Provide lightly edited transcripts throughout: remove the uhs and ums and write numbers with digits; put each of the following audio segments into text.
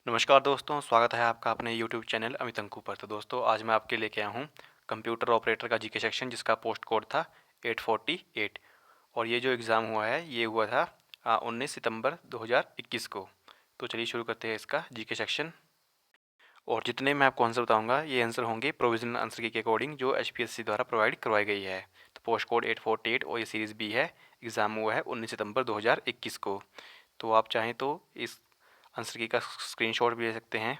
नमस्कार दोस्तों, स्वागत है आपका अपने यूट्यूब चैनल अमित अंकु पर। तो दोस्तों आज मैं आपके लेके आया हूँ कंप्यूटर ऑपरेटर का जीके सेक्शन, जिसका पोस्ट कोड था 848। और ये जो एग्ज़ाम हुआ है ये हुआ था 19 सितंबर 2021 को। तो चलिए शुरू करते हैं इसका जीके सेक्शन। और जितने मैं आपको आंसर बताऊंगा ये आंसर होंगे प्रोविजनल आंसर की के अकॉर्डिंग, जो एचपीएससी द्वारा प्रोवाइड करवाई गई है। तो पोस्ट कोड 848 और ये सीरीज़ बी है। एग्ज़ाम हुआ है 19 सितंबर 2021 को। तो आप चाहें तो इस आंसर की का स्क्रीनशॉट भी ले सकते हैं।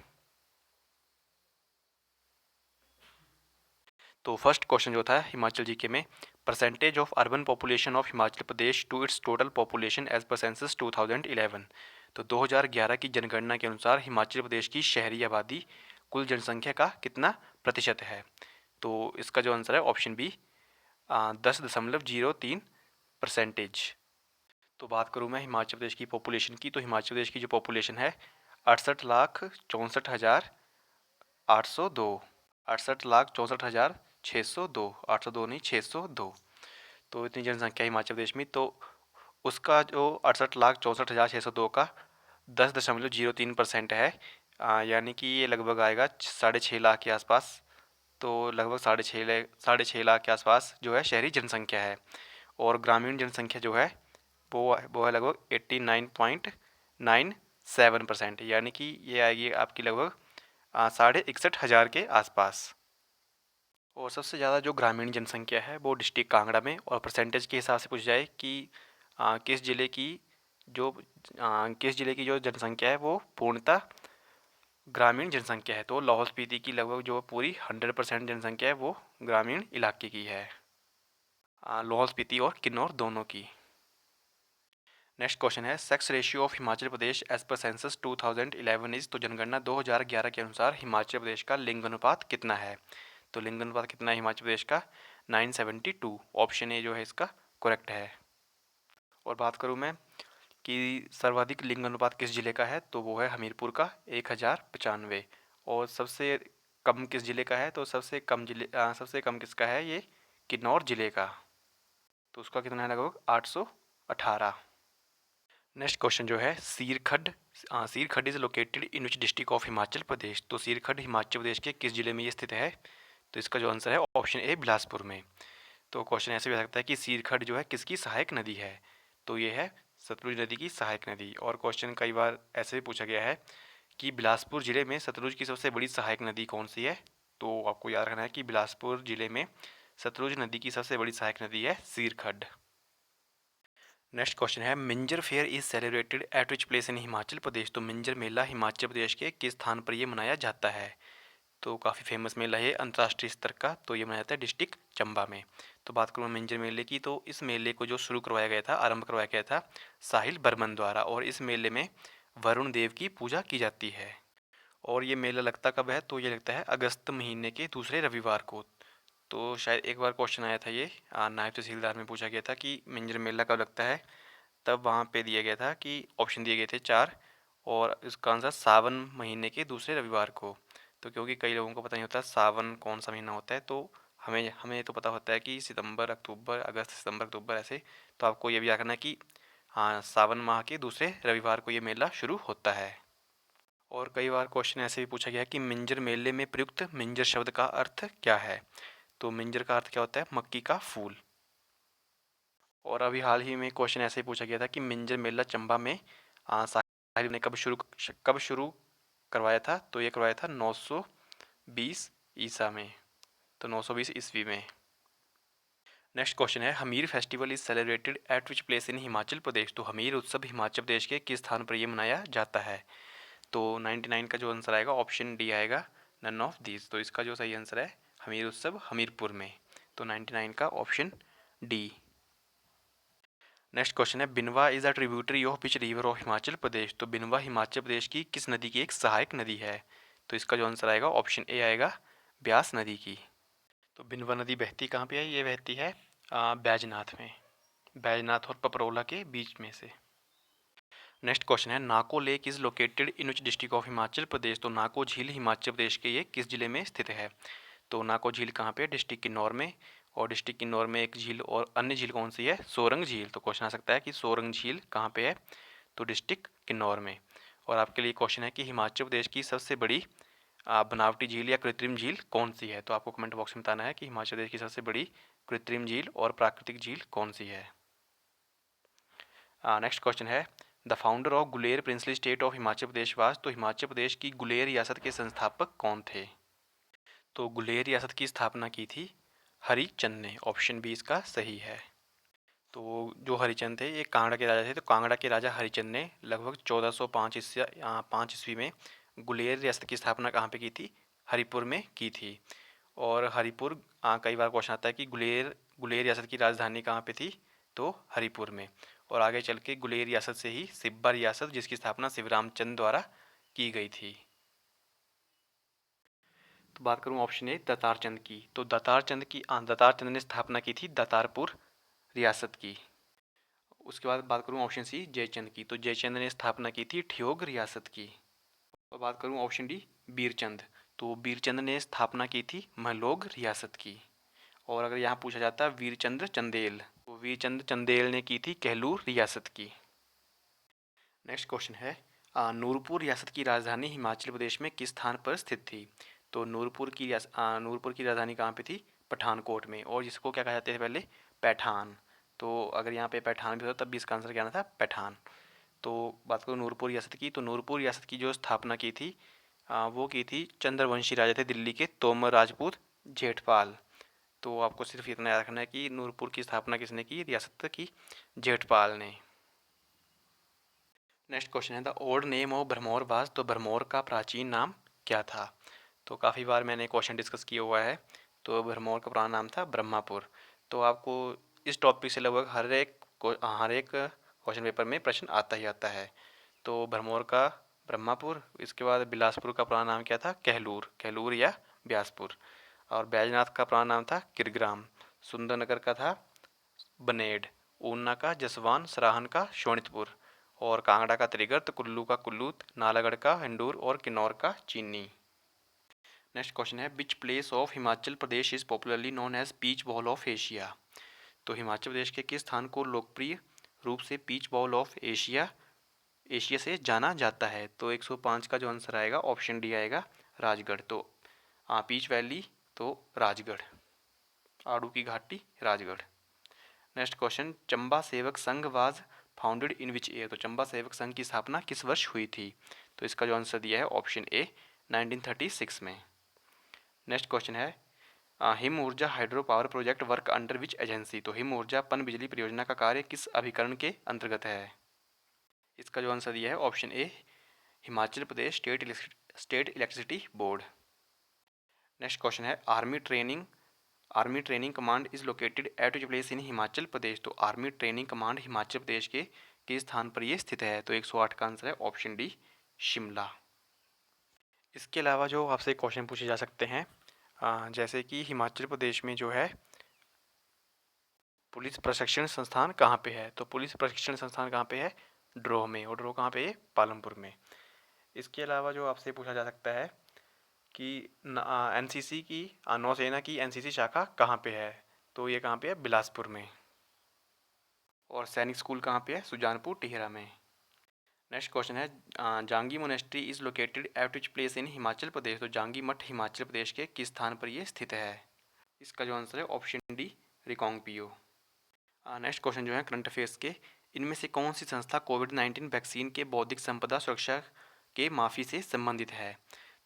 तो फर्स्ट क्वेश्चन जो था हिमाचल जीके में, percentage of urban population of Himachal Pradesh to its total population as per census 2011। तो 2011 की जनगणना के अनुसार हिमाचल प्रदेश की शहरी आबादी कुल जनसंख्या का कितना प्रतिशत है। तो इसका जो आंसर है ऑप्शन बी 10.03%। तो बात करूँ मैं हिमाचल प्रदेश की पॉपुलेशन की, तो हिमाचल प्रदेश की जो पॉपुलेशन है 68,64,802। 68,64,602, 802 नहीं 602। तो इतनी जनसंख्या हिमाचल प्रदेश में। तो उसका जो 68,64,602 का 10.03% है। यानी कि ये लगभग आएगा 6.5 लाख के आसपास। तो लगभग साढ़े छः लाख के आसपास जो है शहरी जनसंख्या है। और ग्रामीण जनसंख्या जो है वो है लगभग 89.97%। यानी कि ये आएगी आपकी लगभग 61,500 के आसपास। और सबसे ज़्यादा जो ग्रामीण जनसंख्या है वो डिस्ट्रिक्ट कांगड़ा में। और परसेंटेज के हिसाब से पूछ जाए कि किस ज़िले की जो जनसंख्या है वो पूर्णतः ग्रामीण जनसंख्या है, तो लाहौल स्पीति की लगभग जो पूरी 100% जनसंख्या है वो ग्रामीण इलाके की है। लाहौल स्पीति और किन्नौर दोनों की। नेक्स्ट क्वेश्चन है, sex ratio of Himachal Pradesh as per census 2011 is. तो जनगणना 2011 के अनुसार हिमाचल प्रदेश का लिंग अनुपात कितना है। तो लिंग अनुपात कितना है हिमाचल प्रदेश का 972। ऑप्शन ए जो है इसका करेक्ट है। और बात करूँ मैं कि सर्वाधिक लिंग अनुपात किस जिले का है, तो वो है हमीरपुर का 1095। और सबसे कम किस जिले का है, तो सबसे कम किसका है ये किन्नौर जिले का। तो उसका कितना है लगभग 818। नेक्स्ट क्वेश्चन जो है, Seerkhad is located in which district of Himachal Pradesh. तो सीरखड्ड हिमाचल प्रदेश के किस जिले में ये स्थित है। तो इसका जो आंसर है ऑप्शन ए बिलासपुर में। तो क्वेश्चन ऐसे भी हो सकता है कि सीरखड्ड जो है किसकी सहायक नदी है। तो ये है सतलुज नदी की सहायक नदी। और क्वेश्चन कई बार ऐसे भी पूछा गया है कि बिलासपुर जिले में सतलुज की सबसे बड़ी सहायक नदी कौन सी है। तो आपको याद रखना है कि बिलासपुर जिले में सतलुज नदी की सबसे बड़ी सहायक नदी है सीरखड्ड। नेक्स्ट क्वेश्चन है, Minjar fair is celebrated at which place in Himachal Pradesh. तो मिंजर मेला हिमाचल प्रदेश के किस स्थान पर ये मनाया जाता है। तो काफ़ी फेमस मेला है अंतर्राष्ट्रीय स्तर का। तो ये मनाया जाता है डिस्ट्रिक्ट चंबा में। तो बात करूँ मिंजर मेले की, तो इस मेले को जो शुरू करवाया गया था, आरंभ करवाया गया था साहिल बर्मन द्वारा। और इस मेले में वरुण देव की पूजा की जाती है। और ये मेला लगता कब है, तो ये लगता है अगस्त महीने के दूसरे रविवार को। तो शायद एक बार क्वेश्चन आया था ये नायब तहसीलदार में पूछा गया था कि मिंजर मेला कब लगता है। तब वहाँ पे दिया गया था कि ऑप्शन दिए गए थे 4। और इसका आंसर सावन महीने के दूसरे रविवार को। तो क्योंकि कई लोगों को पता नहीं होता सावन कौन सा महीना होता है, तो हमें हमें तो पता होता है कि सितंबर अक्टूबर अगस्त सितंबर अक्टूबर ऐसे। तो आपको ये भी याद रखना है कि हाँ, सावन माह के दूसरे रविवार को ये मेला शुरू होता है। और कई बार क्वेश्चन ऐसे भी पूछा गया है कि मिंजर मेले में प्रयुक्त मिंजर शब्द का अर्थ क्या है। तो मिंजर का अर्थ क्या होता है, मक्की का फूल। और अभी हाल ही में क्वेश्चन ऐसे ही पूछा गया था कि मिंजर मेला चंबा में साहिल ने कब शुरू करवाया था। तो ये करवाया था 920 ईसा में। तो 920 ईस्वी में। नेक्स्ट क्वेश्चन है, Hamir festival is celebrated at which place in Himachal Pradesh. तो हमीर उत्सव हिमाचल प्रदेश के किस स्थान पर यह मनाया जाता है। तो 99 का जो आंसर आएगा ऑप्शन डी आएगा, नन ऑफ दीज। तो इसका जो सही आंसर है हमीर उत्सव हमीरपुर में। तो 99 का ऑप्शन डी। नेक्स्ट क्वेश्चन है, Binwa is a tributary of which river of Himachal Pradesh. तो बिनवा हिमाचल प्रदेश की किस नदी की एक सहायक नदी है। तो इसका जो आंसर आएगा ऑप्शन ए आएगा, ब्यास नदी की। तो बिनवा नदी बहती कहाँ पे है, ये बहती है बैजनाथ में, बैजनाथ और पपरोला के बीच में से। नेक्स्ट क्वेश्चन है, Nako lake is located in which district of Himachal Pradesh. तो नाको झील हिमाचल प्रदेश के ये किस जिले में स्थित है। तो नाको झील कहाँ पे है, डिस्ट्रिक्ट किन्नौर में। और डिस्ट्रिक्ट किन्नौर में एक झील और अन्य झील कौन सी है, सोरंग झील। तो क्वेश्चन आ सकता है कि सोरंग झील कहाँ पे है। तो डिस्ट्रिक्ट किन्नौर में। और आपके लिए क्वेश्चन है कि हिमाचल प्रदेश की सबसे बड़ी बनावटी झील या कृत्रिम झील कौन सी है। तो आपको कमेंट बॉक्स में बताना है कि हिमाचल प्रदेश की सबसे बड़ी कृत्रिम झील और प्राकृतिक झील कौन सी है। नेक्स्ट क्वेश्चन है, the founder of Guler princely state of Himachal Pradesh was. तो हिमाचल प्रदेश की गुलेर रियासत के संस्थापक कौन थे। तो गुलेर रियासत की स्थापना की थी हरिचंद ने। ऑप्शन बी इसका सही है। तो जो हरिचंद थे ये कांगड़ा के राजा थे। तो कांगड़ा के राजा हरिचंद ने लगभग 1405 ईस्वी में गुलेर रियासत की स्थापना कहाँ पे की थी, हरिपुर में की थी। और हरिपुर कई बार क्वेश्चन आता है कि गुलेर गुलेर रियासत की राजधानी कहाँ पे थी, तो हरिपुर में। और आगे चल के गुलेर रियासत से ही सिब्बा रियासत, जिसकी स्थापना शिवराम चंद द्वारा की गई थी। तो बात करूँ ऑप्शन ए दतार चंद की। तो दतार चंद ने स्थापना की थी दतारपुर रियासत की। उसके बाद बात करूँ ऑप्शन सी जयचंद की। तो जयचंद ने स्थापना की थी ठियोग रियासत की। और बात करूँ ऑप्शन डी बीरचंद। तो बीरचंद ने स्थापना की थी महलोग रियासत की। और अगर यहाँ पूछा जाता है वीरचंद्र चंदेल, तो वीरचंद्र चंदेल ने की थी कहलूर रियासत की। नेक्स्ट क्वेश्चन है, नूरपुर रियासत की राजधानी हिमाचल प्रदेश में किस स्थान पर स्थित थी। तो नूरपुर की राजधानी कहाँ पे थी, पठानकोट में। और जिसको क्या कहा जाते थे पहले, पैठान। तो अगर यहाँ पे पैठान भी होता तब भी इसका आंसर क्या आना था, पैठान। तो बात करूँ नूरपुर रियासत की। तो नूरपुर रियासत की जो स्थापना की थी वो की थी चंद्रवंशी राजा थे दिल्ली के, तोमर राजपूत जेठपाल। तो आपको सिर्फ इतना याद रखना है कि नूरपुर की स्थापना किसने की, रियासत की जेठपाल ने। नेक्स्ट क्वेश्चन है, the old name of Bharmour was. तो भरमौर का प्राचीन नाम क्या था। तो काफ़ी बार मैंने क्वेश्चन डिस्कस किया हुआ है। तो भरमौर का पुराना नाम था ब्रह्मापुर। तो आपको इस टॉपिक से लगभग हर एक क्वेश्चन पेपर में प्रश्न आता ही आता है। तो भरमौर का ब्रह्मापुर, इसके बाद बिलासपुर का पुराना नाम क्या था, कहलूर या ब्यासपुर। और बैजनाथ का पुराना नाम था किरग्राम। सुंदरनगर का था बनेड। ऊना का जसवान, सराहन का शोणितपुर। और कांगड़ा का त्रिगर्त, कुल्लू का कुल्लूत, नालागढ़ का हिंडूर और किन्नौर का चीनी। नेक्स्ट क्वेश्चन है, which place of Himachal Pradesh is popularly known as peach ball of Asia. तो हिमाचल प्रदेश के किस स्थान को लोकप्रिय रूप से peach ball of Asia Asia से जाना जाता है। तो 105 का जो आंसर आएगा ऑप्शन डी आएगा, राजगढ़। तो पीच वैली तो राजगढ़, आड़ू की घाटी Rajgarh. Next question, Chamba Sevak Sangh was founded in which year. तो चंबा सेवक संघ की स्थापना किस वर्ष हुई थी। तो इसका जो आंसर दिया है ऑप्शन ए 1936 में। नेक्स्ट क्वेश्चन है, हिम ऊर्जा hydro power project work under which agency. तो हिम ऊर्जा पन बिजली परियोजना का कार्य किस अभिकरण के अंतर्गत है। इसका जो आंसर दिया है option A Himachal Pradesh state electricity board. Next question है, army training command is located at which place in Himachal Pradesh. तो army training command Himachal Pradesh के किस स्थान पर ये स्थित है। तो 108 का आंसर है ऑप्शन डी शिमला। इसके अलावा जो आपसे क्वेश्चन पूछे जा सकते हैं जैसे कि हिमाचल प्रदेश में जो है पुलिस प्रशिक्षण संस्थान कहाँ पे है। तो पुलिस प्रशिक्षण संस्थान कहाँ पे है, ड्रोह में। और ड्रोह कहाँ पे है, पालमपुर में। इसके अलावा जो आपसे पूछा जा सकता है कि एनसीसी की नौसेना की एनसीसी शाखा कहाँ पे है। तो ये कहाँ पे है, बिलासपुर में। और सैनिक स्कूल कहाँ पे है, सुजानपुर टिहरा में। नेक्स्ट क्वेश्चन है, Jangi monastery is located at which place in Himachal Pradesh. तो जांगी मठ हिमाचल प्रदेश के किस स्थान पर ये स्थित है। इसका जो आंसर है option D Reckong Peo. Next question जो है करंट अफेयर्स के, इनमें से कौन सी संस्था कोविड-19 वैक्सीन के बौद्धिक संपदा सुरक्षा के माफी से संबंधित है।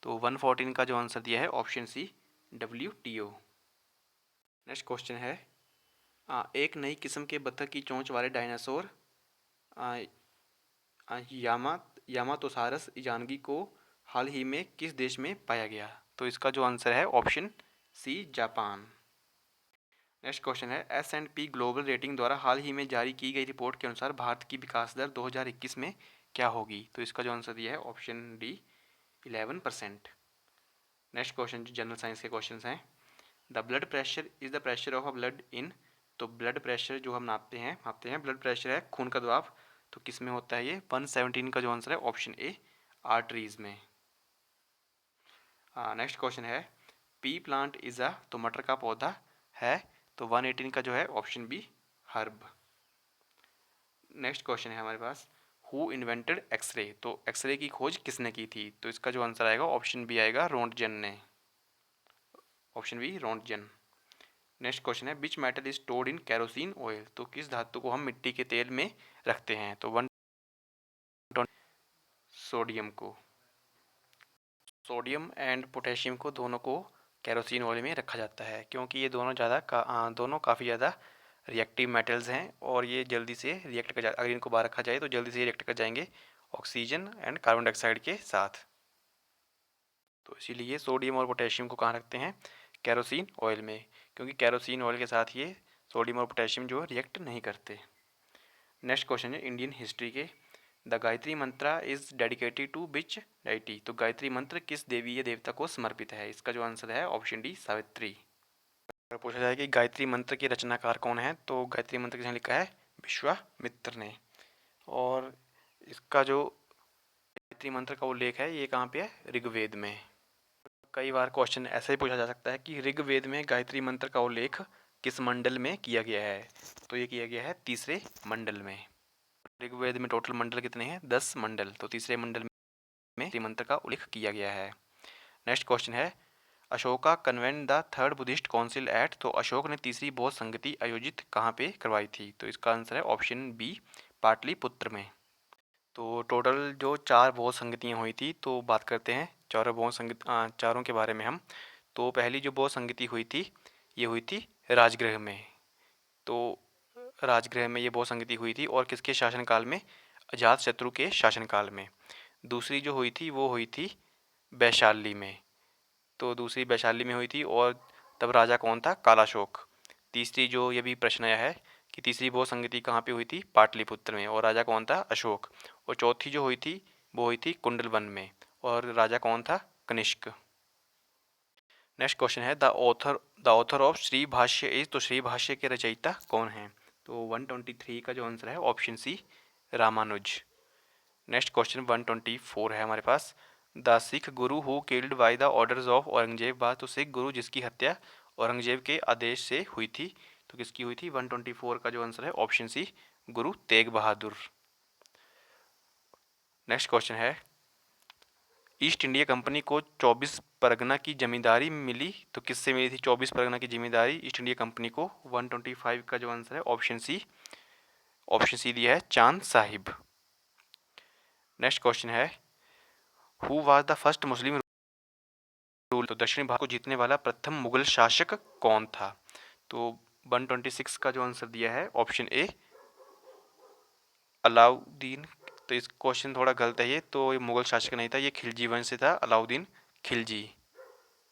तो 114 का जो आंसर दिया है option C WTO। Next question है, एक नई किस्म के बत्तख की चोंच वाले डायनासोर यामातोसारस इजानगी को हाल ही में किस देश में पाया गया। तो इसका जो आंसर है option C Japan. Next question है, S&P ग्लोबल रेटिंग द्वारा हाल ही में जारी की गई रिपोर्ट के अनुसार भारत की विकास दर 2021 में क्या होगी। तो इसका जो आंसर दिया है ऑप्शन डी 11%। नेक्स्ट क्वेश्चन जो जनरल साइंस के क्वेश्चन हैं, the blood pressure is the pressure of a blood in. तो ब्लड प्रेशर जो हम नापते हैं ब्लड प्रेशर है खून का दबाव। तो किस में होता है ये, 117 का जो आंसर है ऑप्शन ए आर्टरीज में। नेक्स्ट क्वेश्चन है, पी प्लांट इज अ। तो मटर का पौधा है। तो 118 का जो है option B herb. Next question है हमारे पास, हु इन्वेंटेड एक्सरे, तो एक्सरे की खोज किसने की थी? तो इसका जो आंसर आएगा ऑप्शन बी आएगा, रोंटगेन ने। Option B Roentgen. Next question है which metal is stored in kerosene oil, तो किस धातु को हम मिट्टी के तेल में रखते हैं? तो सोडियम को। सोडियम एंड पोटेशियम को दोनों को कैरोसिन ऑयल में रखा जाता है, क्योंकि ये दोनों काफ़ी ज़्यादा रिएक्टिव मेटल्स हैं और ये जल्दी से रिएक्ट कर अगर इनको बाहर रखा जाए तो जल्दी से रिएक्ट कर जाएंगे ऑक्सीजन एंड कार्बन डाइऑक्साइड के साथ। तो इसीलिए सोडियम और पोटेशियम को कहाँ रखते हैं? कैरोसिन ऑयल में, क्योंकि कैरोसिन ऑयल के साथ ये सोडियम और पोटेशियम जो रिएक्ट नहीं करते। नेक्स्ट क्वेश्चन है इंडियन हिस्ट्री के, the Gayatri mantra is dedicated to which deity, तो गायत्री मंत्र किस देवी या देवता को समर्पित है? इसका जो आंसर है ऑप्शन डी सावित्री। अगर पूछा जाए कि गायत्री मंत्र की रचनाकार कौन है, तो गायत्री मंत्र किसने लिखा है? विश्वामित्र ने। और इसका जो गायत्री मंत्र का उल्लेख है ये कहाँ पे है? ऋग्वेद में। कई बार क्वेश्चन ऐसे ही पूछा जा सकता है कि ऋग्वेद में गायत्री मंत्र का उल्लेख किस मंडल में किया गया है? तो ये किया गया है तीसरे मंडल में। ऋग्वेद में टोटल मंडल कितने हैं? 10 मंडल, तो तीसरे मंडल में गायत्री मंत्र का उल्लेख किया गया है। नेक्स्ट क्वेश्चन है Ashoka convened the third Buddhist council at, तो अशोक ने तीसरी बौद्ध संगति आयोजित कहाँ पे करवाई थी? तो इसका आंसर है ऑप्शन बी पाटलिपुत्र में। तो टोटल जो 4 बौद्ध संगतियाँ हुई थी, तो बात करते हैं चारों के बारे में हम। तो पहली जो बौद्ध संगति हुई थी ये हुई थी राजगृह में। तो राजगृह में ये बौद्ध संगति हुई थी और किसके शासनकाल में? अजातशत्रु के शासनकाल में। दूसरी जो हुई थी वो हुई थी वैशाली में, तो दूसरी वैशाली में हुई थी और तब राजा कौन था? कालाशोक। तीसरी जो ये भी प्रश्न आया है कि तीसरी बौद्ध संगति कहाँ पे हुई थी? पाटलिपुत्र में, और राजा कौन था? अशोक। और चौथी जो हुई थी वो हुई थी कुंडलवन में, और राजा कौन था? कनिष्क। नेक्स्ट क्वेश्चन है द ऑथर ऑफ श्री भाष्य इज, तो श्री भाष्य के रचयिता कौन है? तो 123 का जो आंसर है option C Ramanuj. Next question 124 है हमारे पास, the Sikh guru who killed by the orders of Aurangzeb बात, तो सिख गुरु जिसकी हत्या औरंगजेब के आदेश से हुई थी, तो किसकी हुई थी? 124 का जो आंसर है ऑप्शन सी गुरु तेग बहादुर। नेक्स्ट क्वेश्चन है ईस्ट इंडिया कंपनी को 24 परगना की जमींदारी मिली, तो किससे मिली थी 24 परगना की जिम्मेदारी ईस्ट इंडिया कंपनी को? 125 का जो आंसर है ऑप्शन सी दिया है चांद साहिब। नेक्स्ट क्वेश्चन है who was the first Muslim rule, तो दक्षिणी भारत को जीतने वाला प्रथम मुगल शासक कौन था? तो 126 का जो आंसर दिया है ऑप्शन ए अलाउद्दीन। तो इस क्वेश्चन थोड़ा गलत है, ये तो ये मुगल शासक नहीं था, ये खिलजी वंश से था, अलाउद्दीन खिलजी।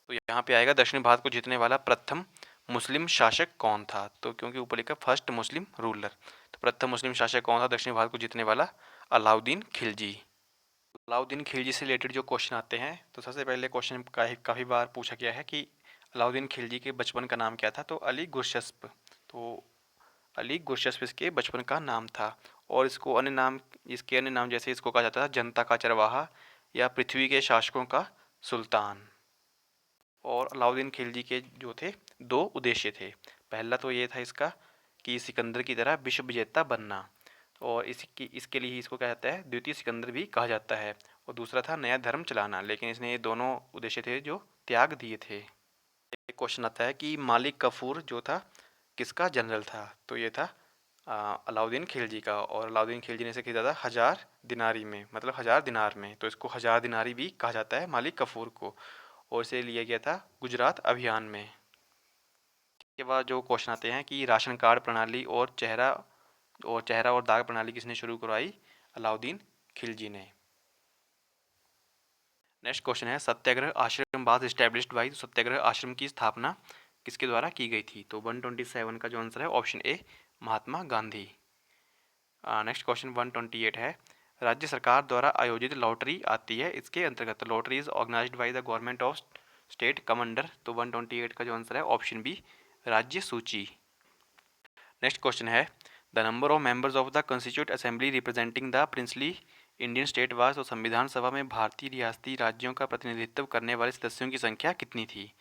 तो यहाँ पे आएगा दक्षिण भारत को जीतने वाला प्रथम मुस्लिम शासक कौन था, तो क्योंकि ऊपर लिखा फर्स्ट मुस्लिम रूलर, तो प्रथम मुस्लिम शासक कौन था दक्षिण भारत को जीतने वाला? अलाउद्दीन खिलजी। अलाउद्दीन खिलजी से रिलेटेड जो क्वेश्चन आते हैं, तो सबसे पहले क्वेश्चन काफ़ी बार पूछा गया है कि अलाउद्दीन खिलजी के बचपन का नाम क्या था? तो अली गुरशस्प। तो अली गुरशस्प इसके बचपन का नाम था, और इसके अन्य नाम जैसे इसको कहा जाता था जनता का चरवाहा या पृथ्वी के शासकों का सुल्तान। और अलाउद्दीन खिलजी के जो थे 2 उद्देश्य थे। पहला तो ये था इसका कि सिकंदर की तरह विश्व विजेता बनना, और इसके लिए ही इसको कहा जाता है द्वितीय सिकंदर भी कहा जाता है। और दूसरा था नया धर्म चलाना, लेकिन इसने ये दोनों उद्देश्य थे जो त्याग दिए थे। एक क्वेश्चन आता है कि मालिक कफूर जो था किसका जनरल था? तो ये था अलाउद्दीन खिलजी का, और अलाउद्दीन खिलजी ने इसे खरीदा था 1000 दिनारी में, मतलब 1000 दिनार में, तो इसको 1000 दिनारी भी कहा जाता है मालिक कफूर को, और इसे लिया गया था गुजरात अभियान में। इसके बाद जो क्वेश्चन आते हैं कि राशन कार्ड प्रणाली और चेहरा और दाग प्रणाली किसने शुरू करवाई? अलाउद्दीन खिलजी ने। नेक्स्ट क्वेश्चन है सत्याग्रह आश्रम वाज एस्टैब्लिश्ड बाय, तो सत्याग्रह आश्रम की स्थापना किसके द्वारा की गई थी? तो 127 का जो आंसर है ऑप्शन ए महात्मा गांधी। नेक्स्ट क्वेश्चन 128 है राज्य सरकार द्वारा आयोजित लॉटरी आती है इसके अंतर्गत, lottery is organised by the government of state commander, तो 128 का जो आंसर है ऑप्शन बी राज्य सूची। नेक्स्ट क्वेश्चन है the number of members of the constitute assembly representing the princely Indian state was, तो संविधान सभा में भारतीय रियासती राज्यों का प्रतिनिधित्व करने वाले सदस्यों की संख्या कितनी थी?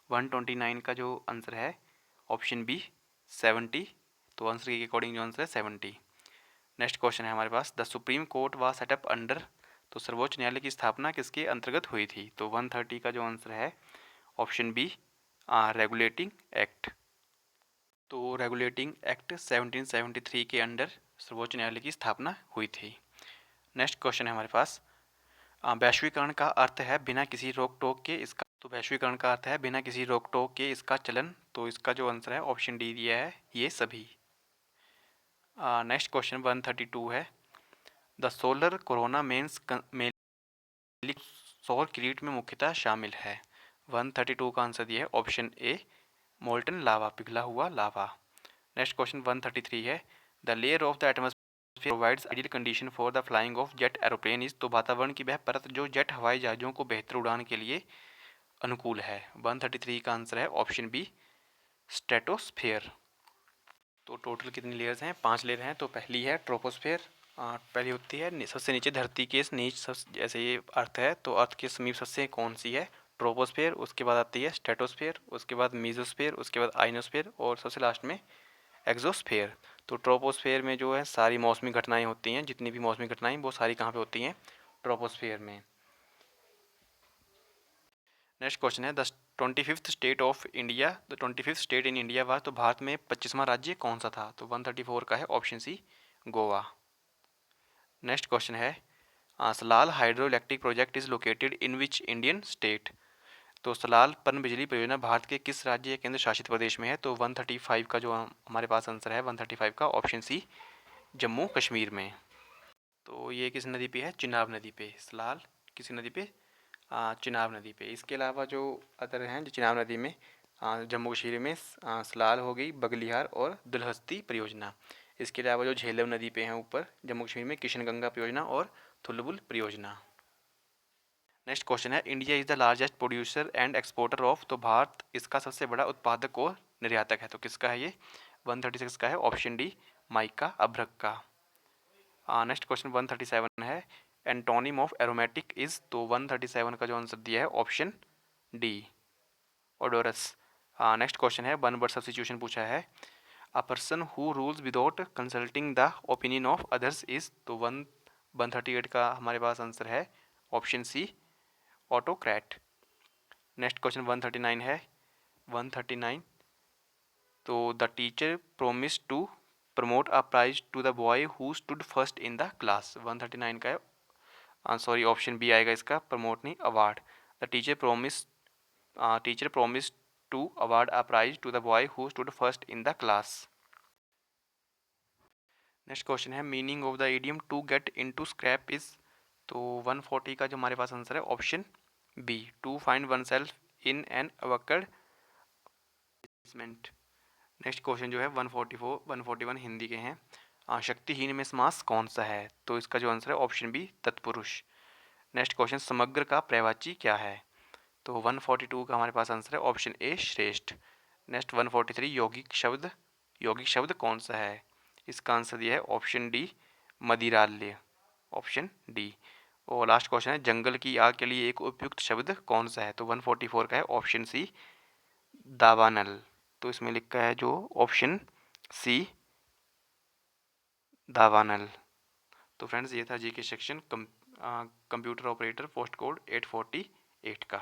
129 का जो आंसर है ऑप्शन बी 70, तो आंसर के अकॉर्डिंग जो आंसर है 70। नेक्स्ट क्वेश्चन है हमारे पास, द सुप्रीम कोर्ट वा सेटअप अंडर, तो सर्वोच्च न्यायालय की स्थापना किसके अंतर्गत हुई थी? तो 130 का जो आंसर है ऑप्शन बी, रेगुलेटिंग एक्ट। तो रेगुलेटिंग एक्ट 1773 के अंडर सर्वोच्च न्यायालय की स्थापना हुई थी। नेक्स्ट क्वेश्चन है हमारे पास, वैश्वीकरण का अर्थ है बिना किसी रोक टोक के इसका, तो वैश्वीकरण का अर्थ है बिना किसी रोक टोक के इसका चलन, तो इसका जो आंसर है ऑप्शन डी दिया है, ये सभी। नेक्स्ट क्वेश्चन 132 है, the solar corona means mainly सौर किरीट में मुख्यतः शामिल है। 132 का आंसर दिया है ऑप्शन ए, मोल्टन लावा, पिघला हुआ लावा। नेक्स्ट क्वेश्चन 133 है, the layer of the atmosphere provides ideal condition for the flying of jet aeroplane is, तो वातावरण की वह परत जो जेट हवाई जहाज़ों को बेहतर उड़ान के लिए अनुकूल है। 133 का आंसर है ऑप्शन बी, स्ट्रेटोस्फेयर। तो टोटल कितनी लेयर्स हैं? 5 लेयर हैं। तो पहली है ट्रोपोस्फेयर, पहली होती है सबसे नीचे धरती के जैसे ये अर्थ है, तो अर्थ के समीप सबसे कौन सी है? ट्रोपोस्फेयर। उसके बाद आती है स्ट्रेटोस्फेयर, उसके बाद मीजोस्फेयर, उसके बाद आइनोस्फेयर और सबसे लास्ट में एक्सोस्फेयर। तो ट्रोपोस्फेयर में जो है सारी मौसमी घटनाएं होती हैं, जितनी भी मौसमी घटनाएं वो सारी कहाँ पे होती हैं? ट्रोपोस्फेयर में। नेक्स्ट क्वेश्चन है, the 25th state of India, the 25th state in India was, तो भारत में 25वां राज्य कौन सा था? तो 134 का है option C, Goa. Next question है, Salal hydro electric project is located in which Indian state, तो सलाल पन बिजली परियोजना भारत के किस राज्य या केंद्र शासित प्रदेश में है? तो 135 का जो हमारे पास आंसर है 135 का ऑप्शन सी, जम्मू कश्मीर में। तो ये किस नदी पे है? चिनाब नदी पे। सलाल किसी नदी पे? चिनाब नदी पे। इसके अलावा जो अदर हैं जो चिनाब नदी में, जम्मू कश्मीर में सलाल हो गई, बगलिहार और दुलहस्ती परियोजना। इसके अलावा जो झेलम नदी पे हैं ऊपर जम्मू कश्मीर में, किशन गंगा परियोजना और थुलबुल परियोजना। नेक्स्ट क्वेश्चन है, India is the largest producer and exporter of, तो भारत इसका सबसे बड़ा उत्पादक और निर्यातक है, तो किसका है ये? 136 का है ऑप्शन डी, माइका अभ्रक का। नेक्स्ट क्वेश्चन 137 है, एंटोनिम ऑफ एरोमेटिक इज, तो 137 का जो आंसर दिया है option D, odorous. Next question है, वन वर्ड सब्स्टिट्यूशन पूछा है, a person who rules without consulting the opinion of others is, तो 138 का हमारे पास आंसर है option C, autocrat. Next question 139 है, 139, तो the teacher promise to promote a prize to the boy who stood first in the class. 139 का है, sorry option B आएगा इसका, प्रमोट नहीं, award. The teacher promise to award a prize to the boy who stood first in the class. Next question है, meaning of the idiom to get into scrape is, तो 140 का जो हमारे पास answer है option B, to find oneself in an awkward. Next question जो है 144 141 हिंदी के हैं, शक्तिहीन में समास कौन सा है? तो इसका जो आंसर है ऑप्शन बी, तत्पुरुष। नेक्स्ट क्वेश्चन, समग्र का प्रवाची क्या है? तो 142 का हमारे पास आंसर है ऑप्शन ए, श्रेष्ठ। नेक्स्ट 143, यौगिक शब्द कौन सा है? इसका आंसर दिया है ऑप्शन डी, मदिराल्य, ऑप्शन डी। और लास्ट क्वेश्चन है, जंगल की आग के लिए एक उपयुक्त शब्द कौन सा है? तो 144 का है ऑप्शन सी, दावानल। तो इसमें लिखा है जो ऑप्शन सी, दावानल। तो फ्रेंड्स ये था GK section computer operator post code 848 का।